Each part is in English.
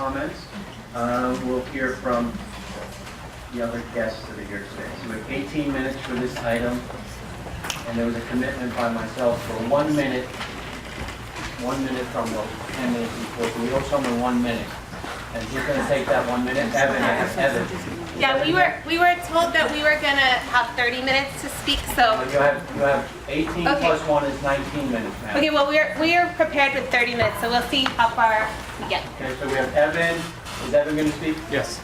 comments. We'll hear from the other guests that are here today. So we have 18 minutes for this item, and there was a commitment by myself for 1 minute. 1 minute from the 10 minutes before. So we owe someone 1 minute. And who's going to take that 1 minute? Evan. Yeah, we were told that we were gonna have 30 minutes to speak. So you have 18 okay. plus 1 is 19 minutes now. Okay, well we are prepared with 30 minutes, so we'll see how far we get. Okay, so we have Evan. Is Evan going to speak? Yes.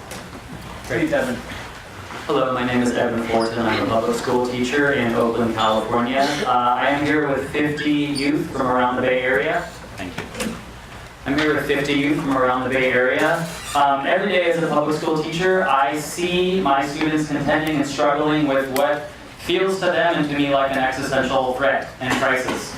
Please, Evan. Hello, my name is Evan Fortin. I'm a public school teacher in Oakland, California. I am here with 50 youth from around the Bay Area. Thank you. I'm here with 50 youth from around the Bay Area. Every day as a public school teacher, I see my students contending and struggling with what feels to them and to me like an existential threat and crisis.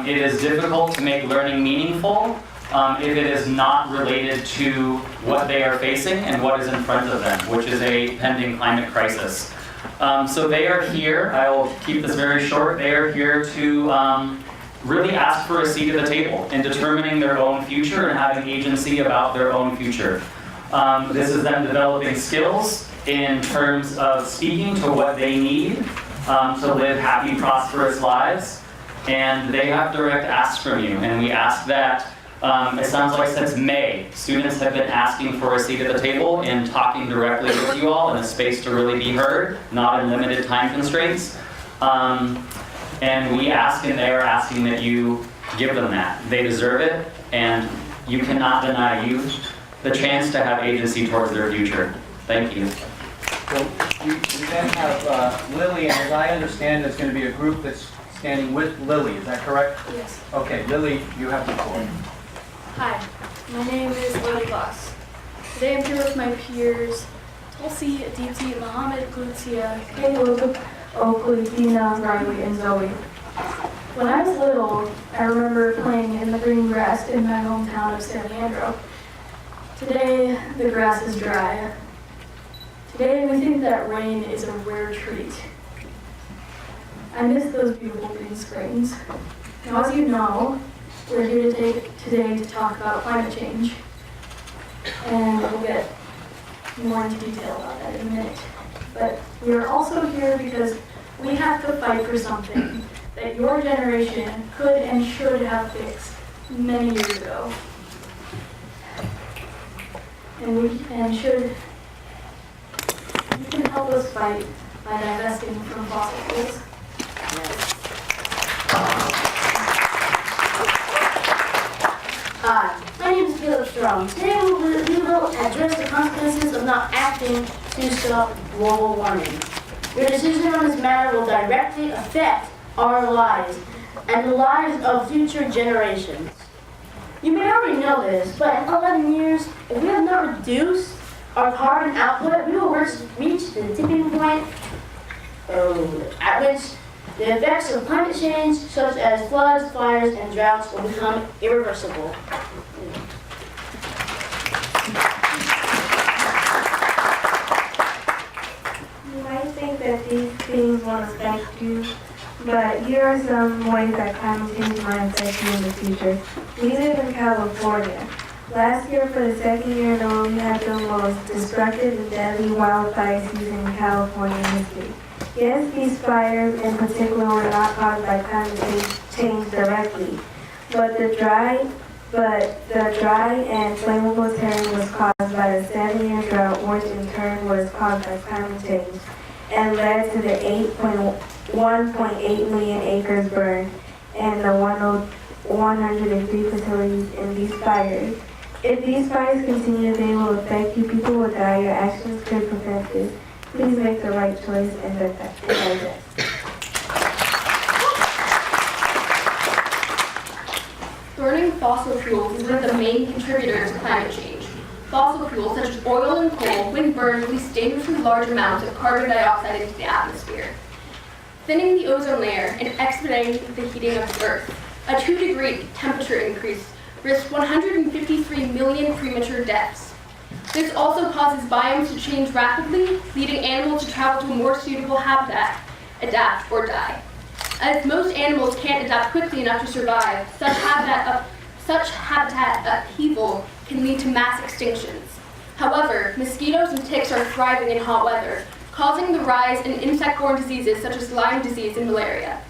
It is difficult to make learning meaningful if it is not related to what they are facing and what is in front of them, which is a pending climate crisis. So they are here, I will keep this very short, they are here to really ask for a seat at the table in determining their own future and having agency about their own future. This is them developing skills in terms of speaking to what they need to live happy, prosperous lives. And they have direct asks from you. And we ask that, it sounds like since May, students have been asking for a seat at the table and talking directly with you all in a space to really be heard, not in limited time constraints. And we ask and they are asking that you give them that. They deserve it, and you cannot deny youth the chance to have agency towards their future. Thank you. So you then have Lily, and as I understand, there's going to be a group that's standing with Lily. Is that correct? Yes. Okay, Lily, you have the floor. Hi, my name is Lily Voss. Today I'm here with my peers, Tulsi, Aditi, Mohammed, Glutia, Caleb, Oakley, Dina, Riley, and Zoe. When I was little, I remember playing in the green grass in my hometown of San Leandro. Today, the grass is dry. Today, we think that rain is a rare treat. I miss those beautiful green springs. Now, as you know, we're here today to talk about climate change. And we'll get more into detail about that in a minute. But we are also here because we have to fight for something that your generation could and should have fixed many years ago. And you can help us fight by divesting from fossil fuels. Hi, my name is Caleb Strong. Today we will address the consequences of not acting to stop global warming. Your decision on this matter will directly affect our lives and the lives of future generations. You may already know this, but in 11 years, if we have not reduced our carbon output, we will reach the tipping point at which the effects of climate change, such as floods, fires, and droughts, will become irreversible. You might think that these things won't affect you, but here are some ways that climate change might affect you in the future. We live in California. Last year, for the second year in a row, we had the most destructive and deadly wildfire season in California history. Yes, these fires in particular were not caused by climate change directly, but the dry and flammable terrain was caused by the 7-year drought, which in turn was caused by climate change, and led to the 1.8 million acres burned and the 103 facilities in these fires. If these fires continue, they will affect you. People will die. Your actions could prevent this. Please make the right choice and divest. Burning fossil fuels is one of the main contributors to climate change. Fossil fuels such as oil and coal, when burned, release dangerously large amounts of carbon dioxide into the atmosphere, thinning the ozone layer and expediting the heating of the Earth. A 2-degree temperature increase risks 153 million premature deaths. This also causes biomes to change rapidly, leading animals to travel to a more suitable habitat, adapt, or die. As most animals can't adapt quickly enough to survive, such habitat upheaval can lead to mass extinctions. However, mosquitoes and ticks are thriving in hot weather, causing the rise in insect-borne diseases such as Lyme disease and malaria.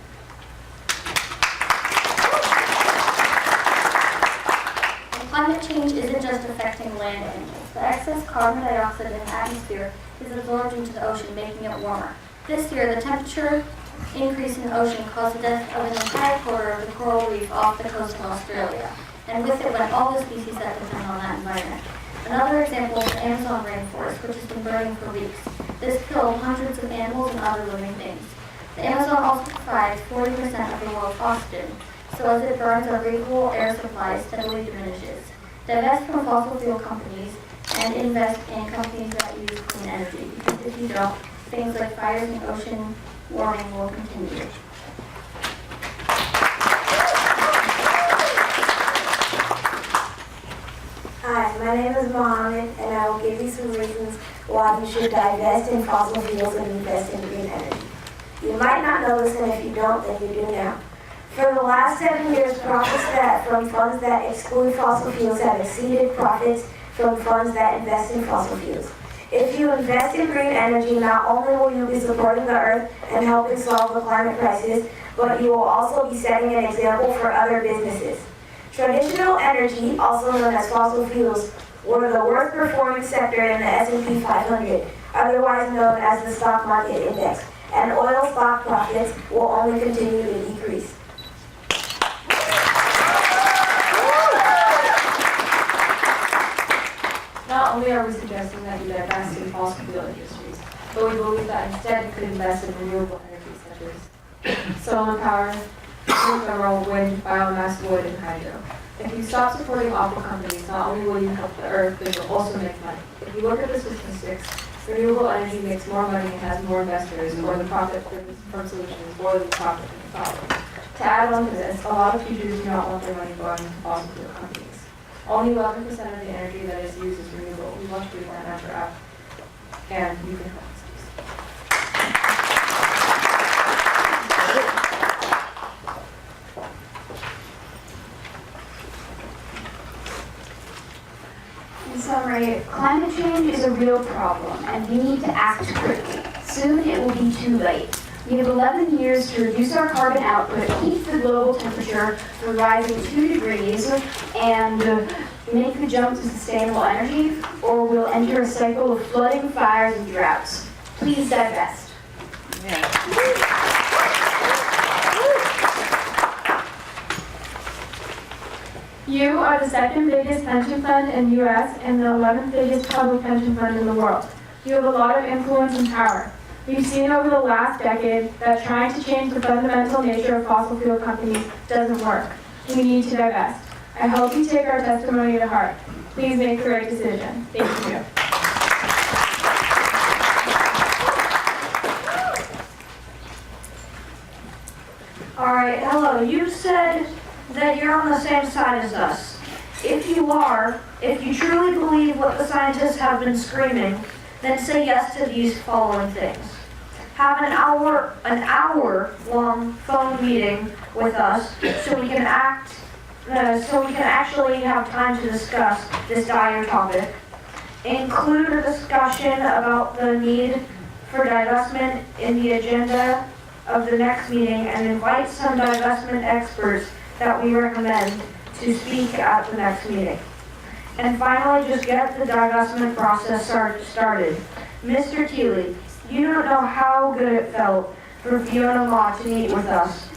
Climate change isn't just affecting land animals. The excess carbon dioxide in the atmosphere is absorbed into the ocean, making it warmer. This year, the temperature increase in the ocean caused the death of an entire quarter of the coral reef off the coast of Australia, and with it went all the species that depend on that environment. Another example is the Amazon rainforest, which has been burning for weeks. This killed hundreds of animals and other living things. The Amazon also provides 40% of the world's oxygen, so as it burns, our breathable air supply steadily diminishes. Divest from fossil fuel companies and invest in companies that use clean energy, because if you don't, things like fires and ocean warming will continue. Hi, my name is Mohammed, and I will give you some reasons why you should divest in fossil fuels and invest in green energy. You might not know this, and if you don't, then you do now. For the last 7 years, profits from funds that exclude fossil fuels have exceeded profits from funds that invest in fossil fuels. If you invest in green energy, not only will you be supporting the earth and helping solve the climate crisis, but you will also be setting an example for other businesses. Traditional energy, also known as fossil fuels, were the worst performing sector in the S&P 500, otherwise known as the stock market index, and oil stock profits will only continue to decrease. Not only are we suggesting that you divest in fossil fuel industries, but we believe that instead you could invest in renewable energy such as solar power, geothermal, wind, biomass, wood, and hydro. If you stop supporting awful companies, not only will you help the earth, but you'll also make money. If you look at the statistics, renewable energy makes more money and has more investors, or the profit from solutions, more than the profit from the problem. To add on to this, a lot of futures do not want their money going into fossil fuel companies. Only 11% of the energy that is used is renewable. We want to bring that number up, and you can help us do so. In summary, climate change is a real problem, and we need to act quickly. Soon it will be too late. We have 11 years to reduce our carbon output, keep the global temperature from rising 2 degrees, and make the jump to sustainable energy, or we'll enter a cycle of flooding, fires, and droughts. Please divest. You are the second biggest pension fund in the U.S. and the 11th biggest public pension fund in the world. You have a lot of influence and power. We've seen over the last decade that trying to change the fundamental nature of fossil fuel companies doesn't work. We need to divest. I hope you take our testimony to heart. Please make the right decision. Thank you. All right, hello. You said that you're on the same side as us. If you are, if you truly believe what the scientists have been screaming, then say yes to these following things. Have an hour-long phone meeting with us so we can actually have time to discuss this dire topic. Include a discussion about the need for divestment in the agenda of the next meeting, and invite some divestment experts that we recommend to speak at the next meeting. And finally, just get the divestment process started. Mr. Keeley, you don't know how good it felt for Fiona Ma to meet with us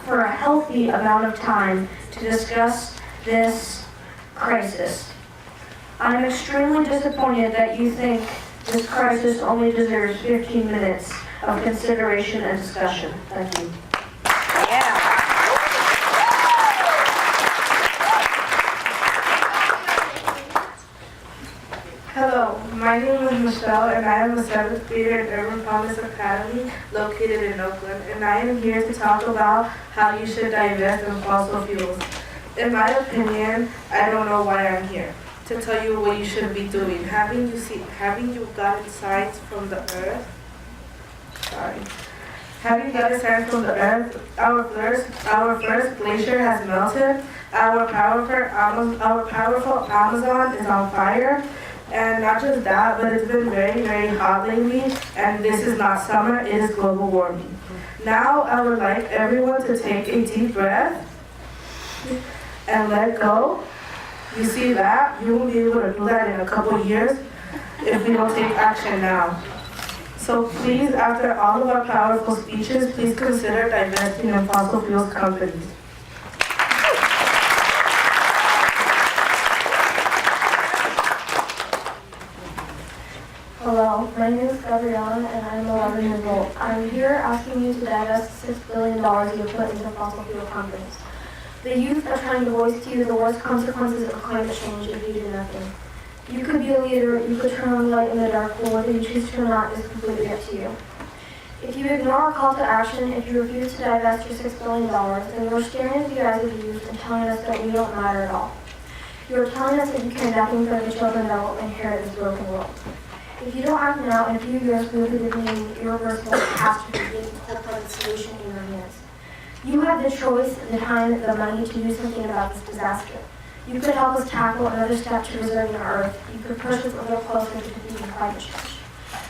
for a healthy amount of time to discuss this crisis. I'm extremely disappointed that you think this crisis only deserves 15 minutes of consideration and discussion. Thank you. Hello, my name is Michelle, and I am a 7th grader at Urban Promise Academy located in Oakland, and I am here to talk about how you should divest in fossil fuels. In my opinion, I don't know why I'm here. To tell you what you should be doing. Haven't you gotten signs from the earth? Have you got a sense from the earth? Our first glacier has melted. Our powerful Amazon is on fire. And not just that, but it's been very, very hot lately. And this is not summer, it is global warming. Now I would like everyone to take a deep breath and let go. You see that? You won't be able to do that in a couple of years if we don't take action now. So please, after all of our powerful speeches, please consider divesting in fossil fuels companies. Hello, my name is Gabriella and I'm 11 years old. I'm here asking you to divest $6 billion you put into fossil fuel companies. The youth are trying to voice to you the worst consequences of climate change if you do nothing. You could be a leader, you could turn on the light in the dark, but whether you choose to or not is completely up to you. If you ignore our call to action, if you refuse to divest your $6 billion, then you're staring into the eyes of the youth and telling us that we don't matter at all. You're telling us that you care nothing for the children that will inherit this broken world. If you don't act now, in a few years we will be living in an irreversible catastrophe with the whole part of the solution in your hands. You have the choice, the time, the money to do something about this disaster. You could help us tackle another step to preserving our Earth. You could push us a little closer to defeating climate change.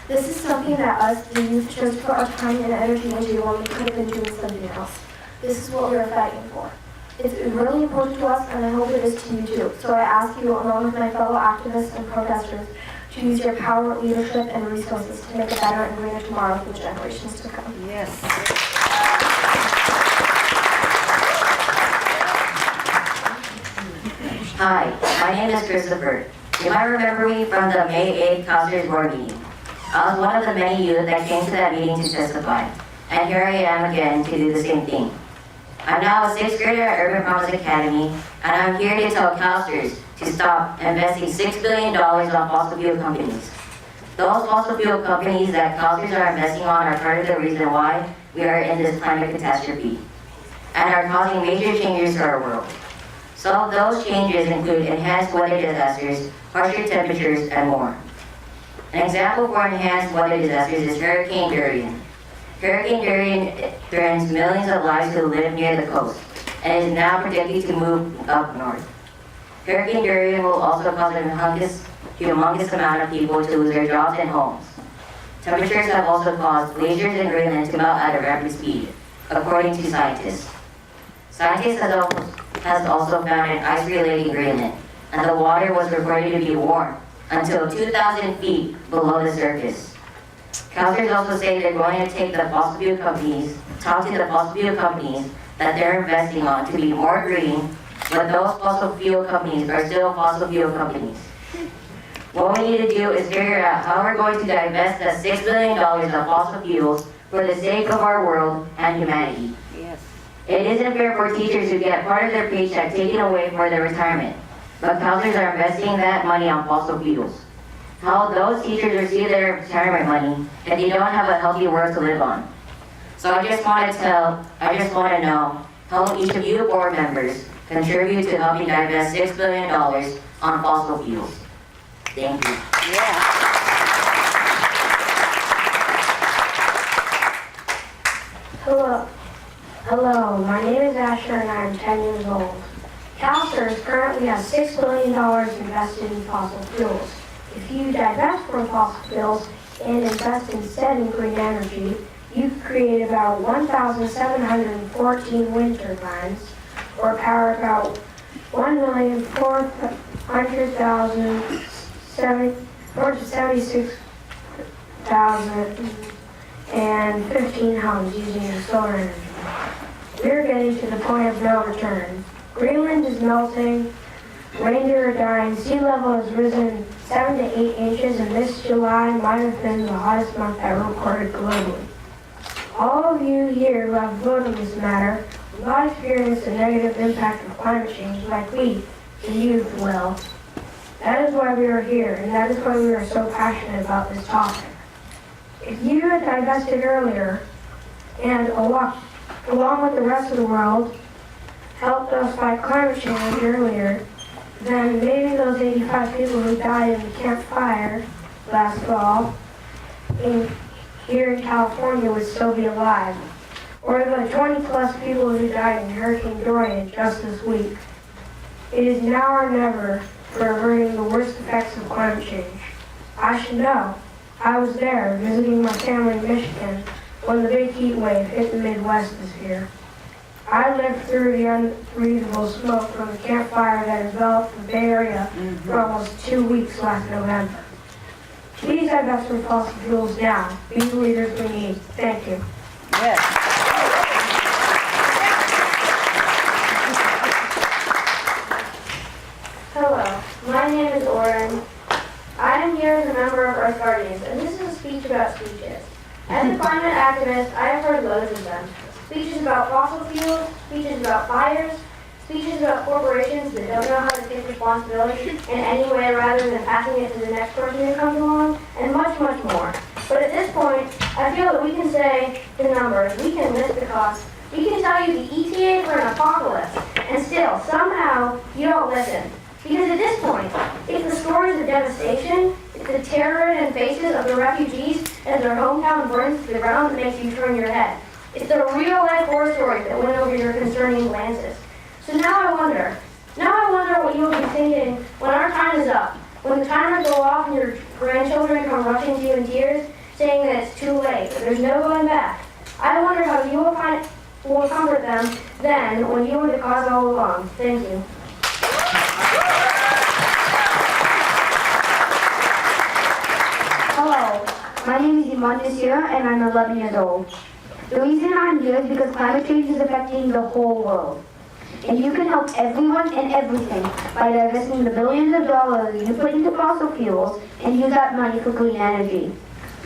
This is something that us, the youth, chose to put our time and energy into when we could have been doing something else. This is what we are fighting for. It's really important to us, and I hope it is to you too. So I ask you, along with my fellow activists and protesters, to use your power, leadership, and resources to make a better and greener tomorrow for generations to come. Yes. Hi, my name is Christopher. You might remember me from the May 8th CalSTRS board meeting. I was one of the many youth that came to that meeting to testify. And here I am again to do the same thing. I'm now a 6th grader at Urban Promise Academy, and I'm here to tell CalSTRS to stop investing $6 billion on fossil fuel companies. Those fossil fuel companies that CalSTRS are investing on are part of the reason why we are in this climate catastrophe, and are causing major changes to our world. Some of those changes include enhanced weather disasters, harsher temperatures, and more. An example for enhanced weather disasters is Hurricane Dorian. Hurricane Dorian threatens millions of lives who live near the coast, and is now predicted to move up north. Hurricane Dorian will also cause a humongous amount of people to lose their jobs and homes. Temperatures have also caused glaciers in Greenland to melt at a rapid speed, according to scientists. Scientists has also found an ice relating Greenland, and the water was reported to be warm until 2,000 feet below the surface. CalSTRS also say they're going to take the fossil fuel companies, talk to the fossil fuel companies that they're investing on to be more green, but those fossil fuel companies are still fossil fuel companies. What we need to do is figure out how we're going to divest the $6 billion of fossil fuels for the sake of our world and humanity. Yes. It isn't fair for teachers to get part of their paycheck taken away for their retirement, but CalSTRS are investing that money on fossil fuels. How will those teachers receive their retirement money if they don't have a healthy world to live on? So I just want to know how each of you board members contribute to helping divest $6 billion on fossil fuels. Thank you. Yeah. Hello, my name is Asher and I am 10 years old. CalSTRS currently has $6 billion invested in fossil fuels. If you divest from fossil fuels and invest instead in green energy, you could create about 1,714 wind turbines, or power about 1,476,015 homes using solar energy. We're getting to the point of no return. Greenland is melting, reindeer are dying, sea level has risen 7 to 8 inches, and this July might have been the hottest month ever recorded globally. All of you here who have voted on this matter will not experience the negative impact of climate change like we, the youth, will. That is why we are here, and that is why we are so passionate about this topic. If you had divested earlier, and along with the rest of the world, helped us fight climate change earlier, then maybe those 85 people who died in the Camp Fire last fall in here in California would still be alive, or the 20-plus people who died in Hurricane Dorian just this week. It is now or never for averting the worst effects of climate change. I should know. I was there visiting my family in Michigan when the big heat wave hit the Midwest this year. I lived through the unbreathable smoke from the campfire that enveloped the Bay Area for almost 2 weeks last November. Please divest from fossil fuels now. Be the leaders we need. Thank you. Hello, my name is Oren. I am here as a member of Earth Guardians, and this is a speech about speeches. As a climate activist, I have heard loads of them. Speeches about fossil fuels, speeches about fires, speeches about corporations that don't know how to take responsibility in any way rather than passing it to the next person who comes along, and much, much more. But at this point, I feel that we can say the numbers, we can list the costs, we can tell you the ETA for an apocalypse, and still, somehow, you don't listen. Because at this point, it's the stories of devastation, it's the terror and faces of the refugees as their hometown burns to the ground that makes you turn your head. It's the real-life horror stories that win over your concerning glances. So now I wonder what you will be thinking when our time is up, when the timers go off and your grandchildren come rushing to you in tears, saying that it's too late, that there's no going back. I wonder how you will comfort them then when you were the cause all along. Thank you. Hello, my name is Iman Nasir and I'm 11 years old. The reason I'm here is because climate change is affecting the whole world. And you can help everyone and everything by divesting the billions of dollars you put into fossil fuels and use that money for green energy.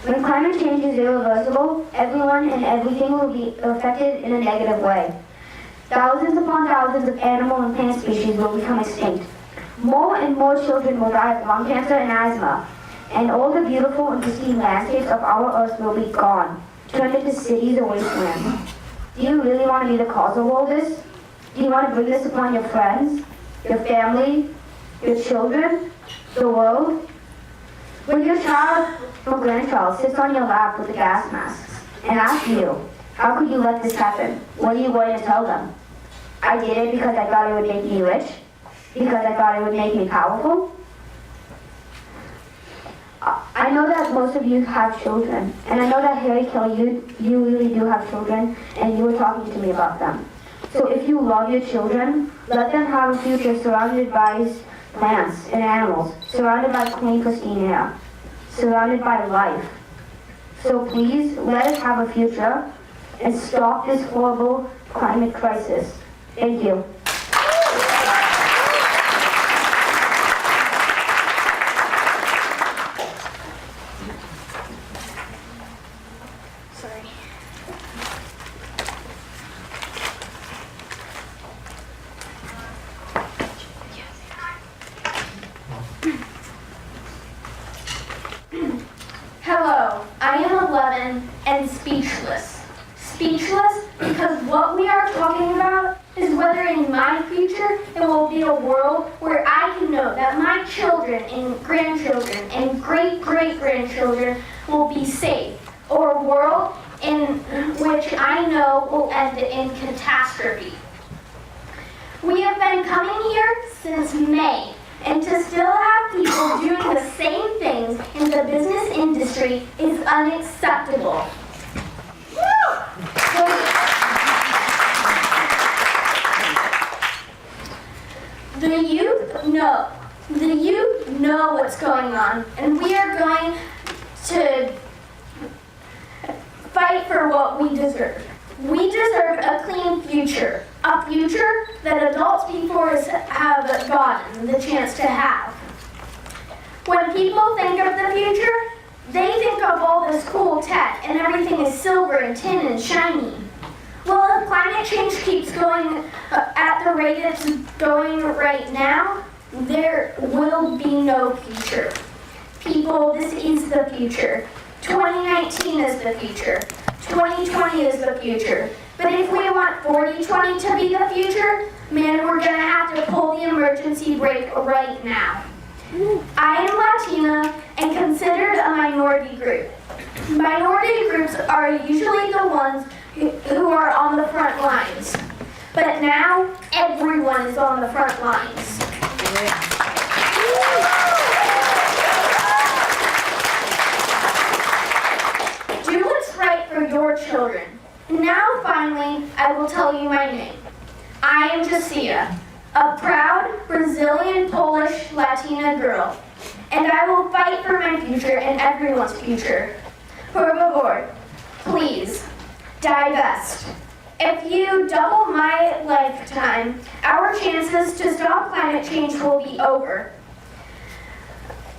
When climate change is irreversible, everyone and everything will be affected in a negative way. Thousands upon thousands of animal and plant species will become extinct. More and more children will die of lung cancer and asthma. And all the beautiful and pristine landscapes of our earth will be gone, turned into cities or wastelands. Do you really want to be the cause of all this? Do you want to bring this upon your friends, your family, your children, the world? When your child or grandchild sits on your lap with the gas masks and asks you, how could you let this happen? What are you going to tell them? I did it because I thought it would make me rich? Because I thought it would make me powerful? I know that most of you have children, and I know that Harry Kelly, you really do have children, and you were talking to me about them. So if you love your children, let them have a future surrounded by plants and animals, surrounded by clean, pristine air, surrounded by life. So please, let us have a future and stop this horrible climate crisis. Thank you. Hello, I am 11 and speechless. Speechless because what we are talking about is whether in my future it will be a world where I can know that my children and grandchildren and great-great-grandchildren will be safe, or a world in which I know will end in catastrophe. We have been coming here since May, and to still have people doing the same things in the business industry is unacceptable. The youth know what's going on, and we are going to fight for what we deserve. We deserve a clean future, a future that adults before us have gotten the chance to have. When people think of the future, they think of all this cool tech and everything is silver and tin and shiny. Well, if climate change keeps going at the rate it's going right now, there will be no future. People, this is the future. 2019 is the future. 2020 is the future. But if we want 4020 to be the future, man, we're gonna have to pull the emergency brake right now. I am Latina and considered a minority group. Minority groups are usually the ones who are on the front lines. But now, everyone is on the front lines. Do what's right for your children. Now, finally, I will tell you my name. I am Tasia, a proud Brazilian, Polish, Latina girl, and I will fight for my future and everyone's future. Por favor, please, divest. If you double my lifetime, our chances to stop climate change will be over.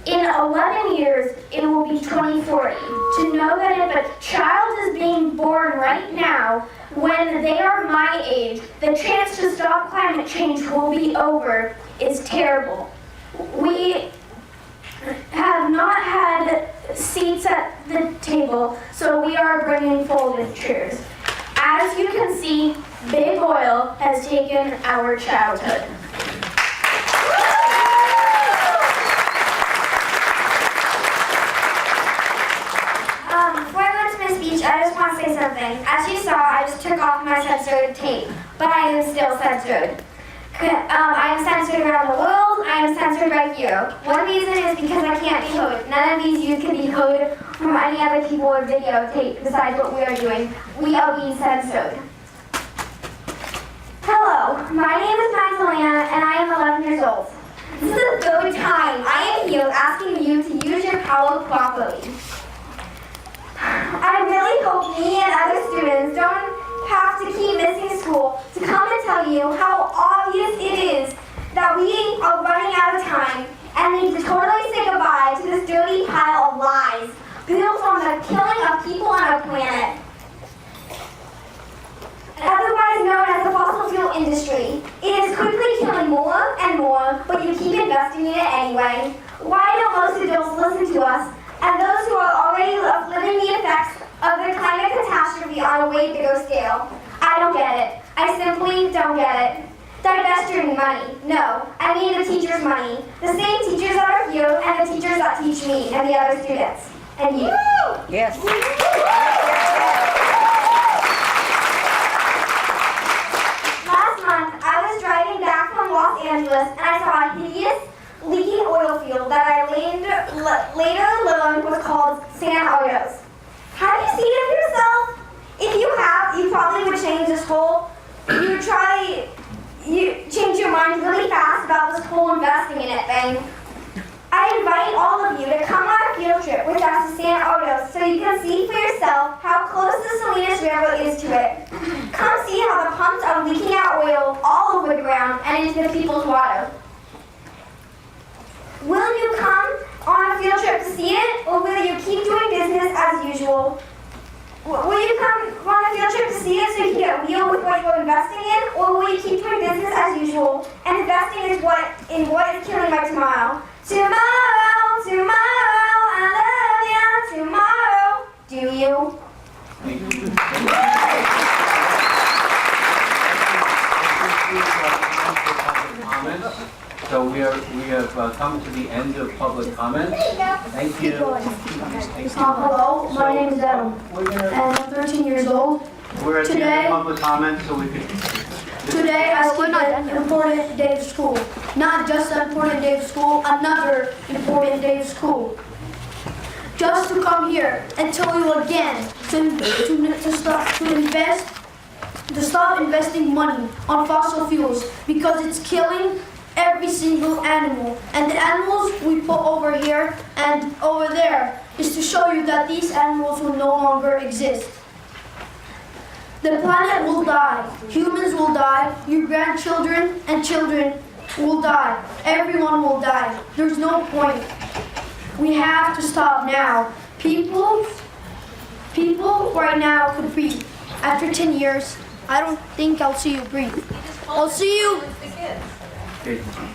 In 11 years, it will be 2040. To know that if a child is being born right now, when they are my age, the chance to stop climate change will be over is terrible. We have not had seats at the table, so we are bringing folding chairs. As you can see, big oil has taken our childhood. Before I go into my speech, I just want to say something. As you saw, I just took off my censored tape, but I am still censored. I am censored around the world. I am censored right here. One reason is because I can't be heard. None of these youth can be heard from any other people or videotape besides what we are doing. We are being censored. Hello, my name is Magdalena, and I am 11 years old. This is the third time I am here asking you to use your power properly. I really hope me and other students don't have to keep missing school to come and tell you how obvious it is that we are running out of time and need to totally say goodbye to this dirty pile of lies built on the killing of people on our planet. Otherwise known as the fossil fuel industry, it is quickly killing more and more, but you keep investing in it anyway. Why don't most adults listen to us? And those who are already living the effects of the climate catastrophe on a way bigger scale. I don't get it. I simply don't get it. Divest your money. No, I mean the teachers' money. The same teachers that are here and the teachers that teach me and the other students. And you. Yes. Last month, I was driving back from Los Angeles and I saw a hideous leaking oil field that I later learned was called CENSORED. Have you seen it for yourself? If you have, you probably would change this whole, you change your mind really fast about this whole investing in it thing. I invite all of you to come on a field trip with us to CENSORED so you can see for yourself how close the Salinas River is to it. Come see how the pumps are leaking out oil all over the ground and into the people's water. Will you come on a field trip to see it, or will you keep doing business as usual? Will you come on a field trip to see it so you can get real with what you're investing in, or will you keep doing business as usual? And investing is what is killing my tomorrow. Tomorrow, I love you, tomorrow. Do you? So we have come to the end of public comments. Thank you. Hello, my name is Adam, and I'm 13 years old. We're at the end of public comments, so we could. Today I skipped an important day of school. Not just an important day of school, another important day of school. Just to come here and tell you again to stop investing money on fossil fuels because it's killing every single animal. And the animals we put over here and over there is to show you that these animals will no longer exist. The planet will die. Humans will die. Your grandchildren and children will die. Everyone will die. There's no point. We have to stop now. People right now could breathe. After 10 years, I don't think I'll see you breathe. I'll see you.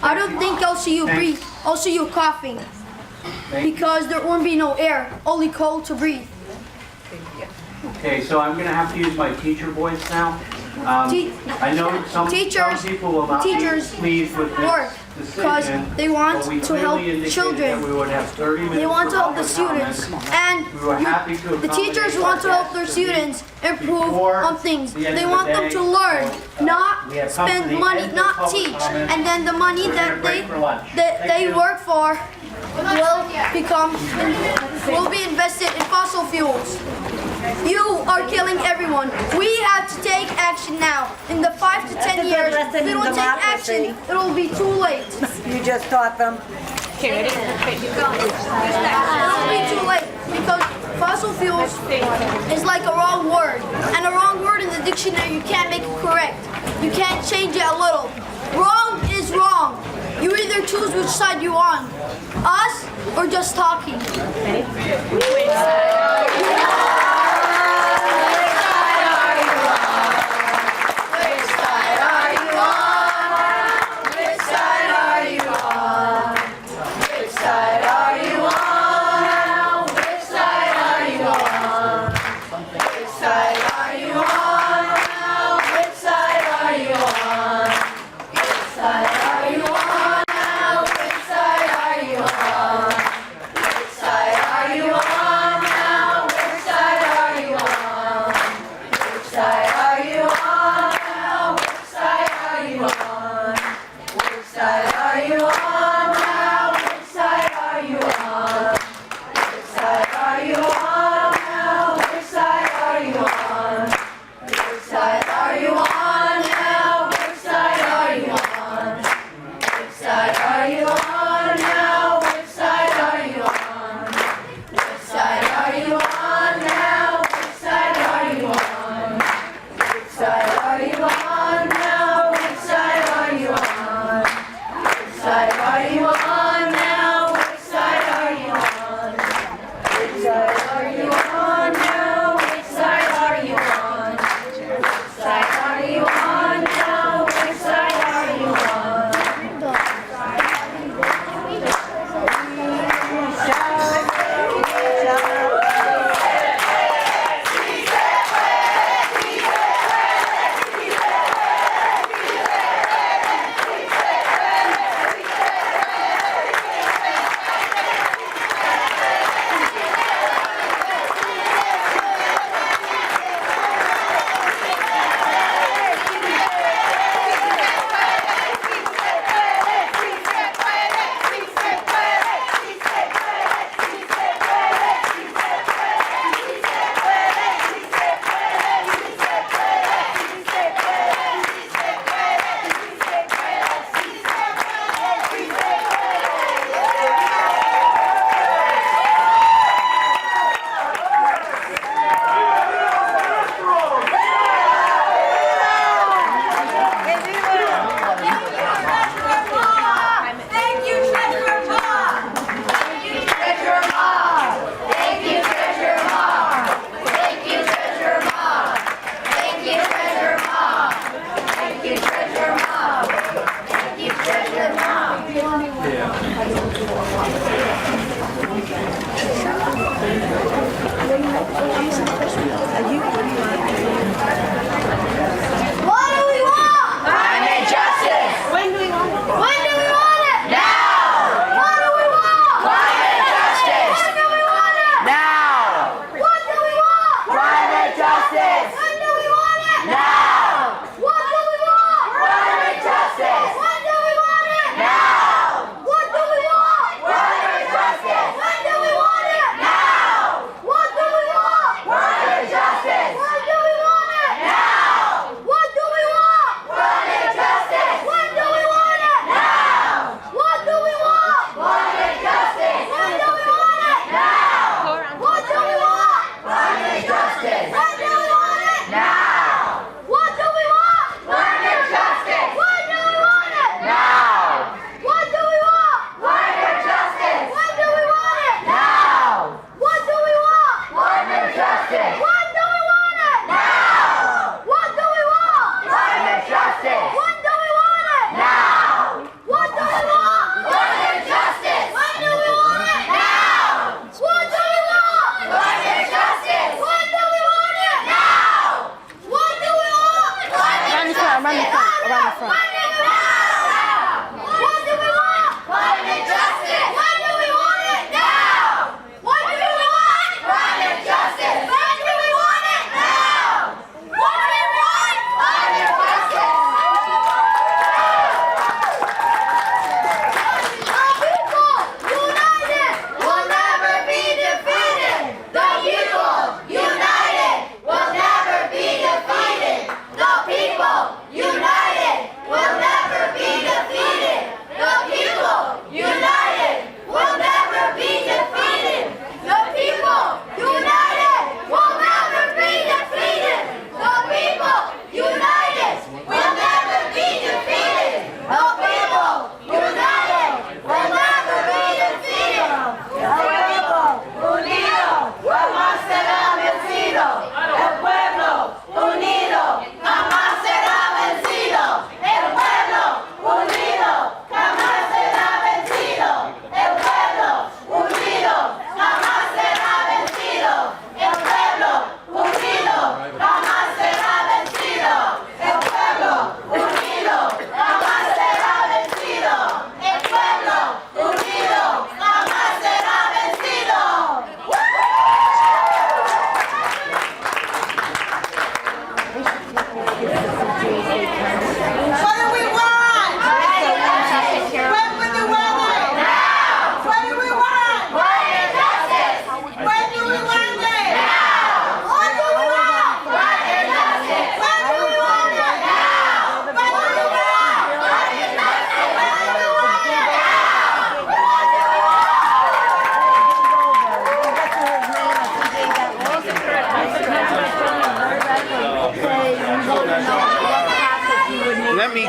I don't think I'll see you breathe. I'll see you coughing. Because there won't be no air, only cold to breathe. Okay, so I'm going to have to use my teacher voice now. I know some people will not be pleased with this. decision. they want but we to help clearly indicated children. that we would have 30 minutes They want for to help the public students, comments. and We were happy to the teachers accommodate want to our help their guests to be students improve before on things. the end They of want the them day. to learn, not We have come to spend the money, end of not public teach. comments. And then the money We're gonna that break for lunch. that Thank they you. work for will be invested in fossil fuels. You are killing everyone. We have to take action now. In the 5 to 10 years, if we don't take action, it will be too late. You just taught them. It will be too late because fossil fuels is like a wrong word. And a wrong word in the dictionary, you can't make it correct. You can't change it a little. Wrong is wrong. You either choose which side you on. Us or just talking.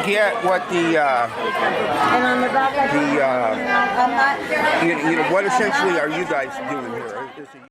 get what the what essentially are you guys doing here?